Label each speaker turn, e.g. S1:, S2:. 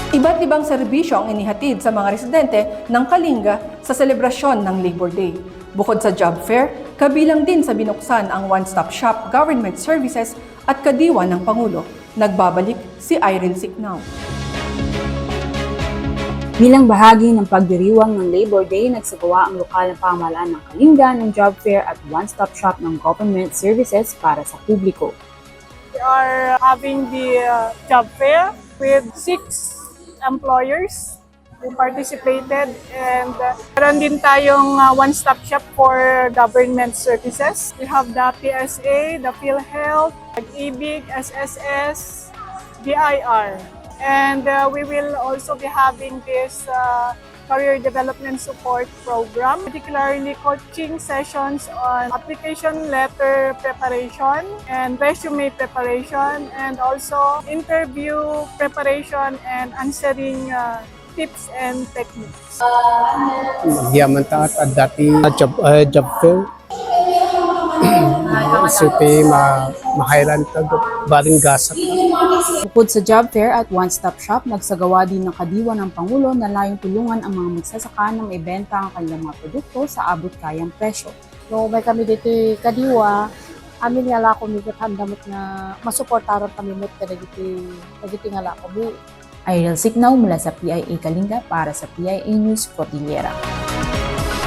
S1: Iba't ibang serbisyo ang inihatid sa mga residente ng Kalinga sa selebrasyon ng Labor Day. Bukod sa job fair, kabilang din sa binuksan ang one-stop shop government services at kadiwa ng Pangulo. Nagbabalik si Irene Siknao.
S2: Bilang bahagi ng pagdiriwang ng Labor Day, nagsagawa ang lokal na pamahalaan ng Kalinga ng job fair at one-stop shop ng government services para sa publiko.
S3: We are having the job fair with 6 employers who participated, and meron din tayong one-stop shop for government services. We have the PSA, the PhilHealth, EBIG, SSS, DIR. And we will also be having this career development support program, particularly coaching sessions on application letter preparation and resume preparation, and also interview preparation and answering tips and techniques.
S4: Yaman taat at dati job fair. Suti mahairan tag baring gasak.
S2: Bukod sa job fair at one-stop shop, nagsagawa din ng kadiwa ng Pangulo na layong tulungan ang mga magsasaka na maibenta ang kanilang mga produkto sa abot kayang presyo.
S5: No, may kami dito kadiwa, amin nga lako mi handamot na masuportaran kami met dagiti nga lako.
S2: Irene Siknao mula sa PIA Kalinga para sa PIA News Cordillera.